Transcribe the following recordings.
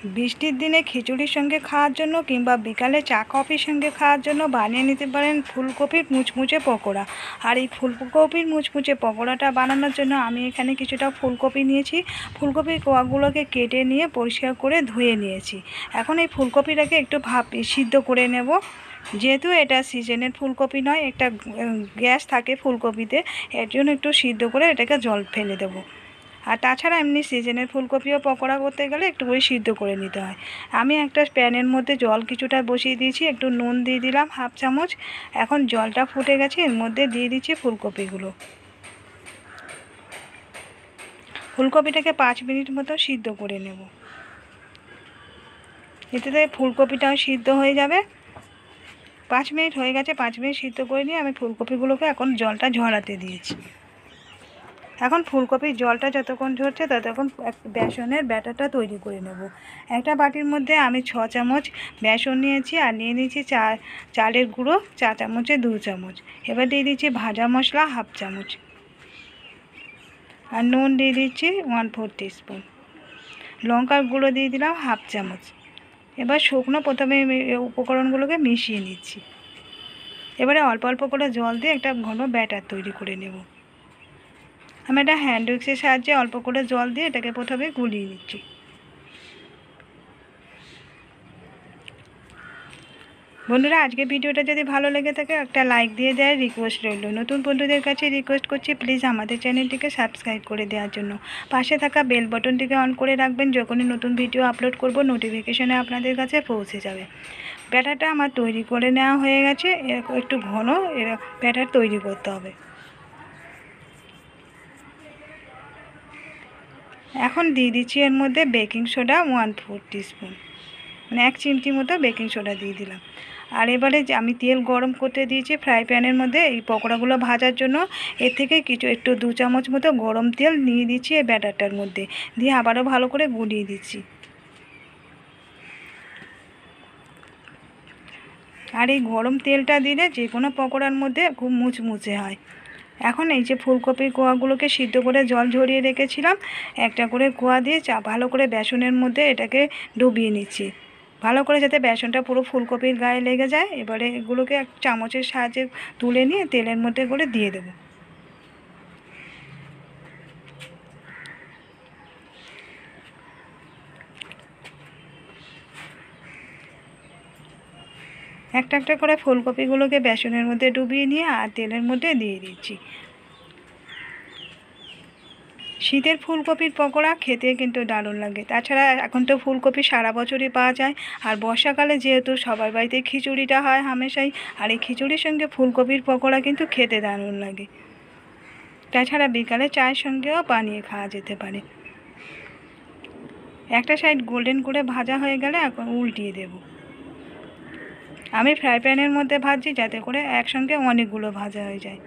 বৃষ্টির দিনে খিচুড়ির সঙ্গে খাওয়ার জন্য কিংবা বিকালে চা কফির সঙ্গে খাওয়ার জন্য বানিয়ে নিতে পারেন ফুলকপির মুচমুচে পকোড়া। আর এই ফুলকপির মুচমুচে পকোড়াটা বানানোর জন্য আমি এখানে কিছুটা ফুলকপি নিয়েছি। ফুলকপির কোয়াগুলোকে কেটে নিয়ে পরিষ্কার করে ধুয়ে নিয়েছি। এখন এই ফুলকপিটাকে একটু সিদ্ধ করে নেব। যেহেতু এটা সিজনের ফুলকপি নয়, একটা গ্যাস থাকে ফুলকপিতে, এর জন্য একটু সিদ্ধ করে এটাকে জল ফেলে দেবো। আর তাছাড়া এমনি সিজনের ফুলকপিও পকোড়া করতে গেলে একটু করে সিদ্ধ করে নিতে হয়। আমি একটা প্যানের মধ্যে জল কিছুটা বসিয়ে দিয়েছি, একটু নুন দিয়ে দিলাম হাফ চামচ। এখন জলটা ফুটে গেছে, এর মধ্যে দিয়ে দিচ্ছি ফুলকপিগুলো। ফুলকপিটাকে 5 মিনিট মতো সিদ্ধ করে নেব। এতে ফুলকপিটাও সিদ্ধ হয়ে যাবে। 5 মিনিট হয়ে গেছে। 5 মিনিট সিদ্ধ করে নিয়ে আমি ফুলকপিগুলোকে এখন জলটা ঝরাতে দিয়েছি। এখন ফুলকপির জলটা যতক্ষণ ঝরছে ততক্ষণ বেসনের ব্যাটারটা তৈরি করে নেব। একটা বাটির মধ্যে আমি 6 চামচ বেসন নিয়েছি, আর নিয়ে নিয়েছি চালের গুঁড়ো 4 চামচে 2 চামচ। এবার দিয়ে দিচ্ছি ভাজা মশলা হাফ চামচ, আর নুন দিয়ে দিচ্ছি 1/4 টিস্পুন। লঙ্কার গুঁড়ো দিয়ে দিলাম হাফ চামচ। এবার শুকনো প্রথমে উপকরণগুলোকে মিশিয়ে নিচ্ছি। এবারে অল্প অল্প করে জল দিয়ে একটা ঘন ব্যাটার তৈরি করে নেব। আমি এটা হ্যান্ড উইক্সের সাহায্যে অল্প করে জল দিয়ে এটাকে প্রথমে গুলিয়ে নিচ্ছি। বন্ধুরা, আজকে ভিডিওটা যদি ভালো লেগে থাকে একটা লাইক দিয়ে দেওয়ার রিকোয়েস্ট রইল। নতুন বন্ধুদের কাছে রিকোয়েস্ট করছি প্লিজ আমাদের চ্যানেলটিকে সাবস্ক্রাইব করে দেওয়ার জন্য। পাশে থাকা বেল বাটনটিকে অন করে রাখবেন, যখনই নতুন ভিডিও আপলোড করব নোটিফিকেশনে আপনাদের কাছে পৌঁছে যাবে। ব্যাটারটা আমার তৈরি করে নেওয়া হয়ে গেছে। এরকম একটু ঘন ব্যাটার তৈরি করতে হবে। এখন দিয়ে দিচ্ছি এর মধ্যে বেকিং সোডা 1/4 টিস্পুন, মানে 1 চিমটি মতো বেকিং সোডা দিয়ে দিলাম। আর এবারে আমি তেল গরম করতে দিয়েছি ফ্রাই প্যানের মধ্যে এই পকোড়াগুলো ভাজার জন্য। এর থেকে একটু 2 চামচ মতো গরম তেল নিয়ে দিচ্ছি এই ব্যাটারটার মধ্যে, দিয়ে আবারও ভালো করে গুলিয়ে দিচ্ছি। আর এই গরম তেলটা দিলে যে কোনো পকোড়ার মধ্যে খুব মুচমুচে হয়। এখন এই যে ফুলকপির কোয়াগুলোকে সিদ্ধ করে জল ঝরিয়ে রেখেছিলাম, একটা করে কোয়া দিয়ে ভালো করে বেসনের মধ্যে এটাকে ডুবিয়ে নিচ্ছি, ভালো করে যাতে বেসনটা পুরো ফুলকপির গায়ে লেগে যায়। এবারে এগুলোকে এক চামচের সাহায্যে তুলে নিয়ে তেলের মধ্যে করে দিয়ে দেবো। একটা একটা করে ফুলকপিগুলোকে বেসনের মধ্যে ডুবিয়ে নিয়ে আর তেলের মধ্যে দিয়ে দিচ্ছি। শীতের ফুলকপির পকোড়া খেতে কিন্তু দারুণ লাগে। তাছাড়া এখন তো ফুলকপি সারা বছরই পাওয়া যায়। আর বর্ষাকালে যেহেতু সবার বাড়িতে খিচুড়িটা হয় হামেশাই, আর এই খিচুড়ির সঙ্গে ফুলকপির পকোড়া কিন্তু খেতে দারুণ লাগে। তাছাড়া বিকালে চায়ের সঙ্গেও বানিয়ে খাওয়া যেতে পারে। একটা সাইড গোল্ডেন করে ভাজা হয়ে গেলে এখন উল্টিয়ে দেব। আমি ফ্রাই প্যানের মধ্যে ভাজছি যাতে করে একসঙ্গে অনেকগুলো ভাজা হয়ে যায়।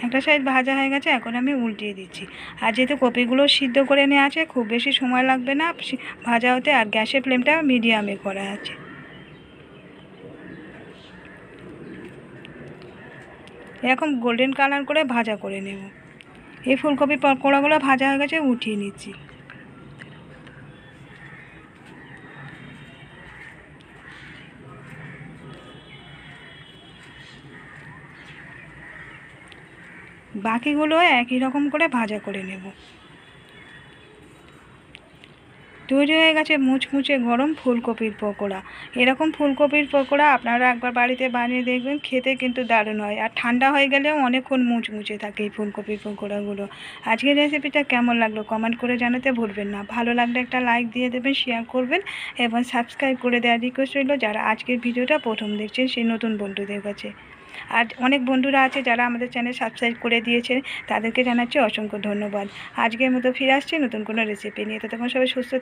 একটা সাইড ভাজা হয়ে গেছে, এখন আমি উল্টিয়ে দিচ্ছি। আর যেহেতু কপিগুলো সিদ্ধ করে নেওয়া আছে, খুব বেশি সময় লাগবে না ভাজা হতে। আর গ্যাসের ফ্লেমটা মিডিয়ামে করা আছে। এরকম গোল্ডেন কালার করে ভাজা করে নেব। এই ফুলকপির পকোড়াগুলো ভাজা হয়ে গেছে, উঠিয়ে নিচ্ছি। বাকিগুলো একই রকম করে ভাজা করে নেব। তৈরি হয়ে গেছে মুচমুচে গরম ফুলকপির পকোড়া। এরকম ফুলকপির পকোড়া আপনারা একবার বাড়িতে বানিয়ে দেখবেন, খেতে কিন্তু দারুণ হয়। আর ঠান্ডা হয়ে গেলেও অনেকক্ষণ মুচমুচে থাকে এই ফুলকপির পকোড়াগুলো। আজকের রেসিপিটা কেমন লাগলো কমেন্ট করে জানাতে ভুলবেন না। ভালো লাগলে একটা লাইক দিয়ে দেবেন, শেয়ার করবেন এবং সাবস্ক্রাইব করে দেওয়ার রিকোয়েস্ট রইল যারা আজকের ভিডিওটা প্রথম দেখছেন সেই নতুন বন্ধুদের কাছে। আর অনেক বন্ধুরা আছে যারা আমাদের চ্যানেল সাবস্ক্রাইব করে দিয়েছেন, তাদেরকে জানাচ্ছি অসংখ্য ধন্যবাদ। আজকের মতো ফিরে আসছি নতুন কোনো রেসিপি নিয়ে। ততক্ষণ সবাই সুস্থ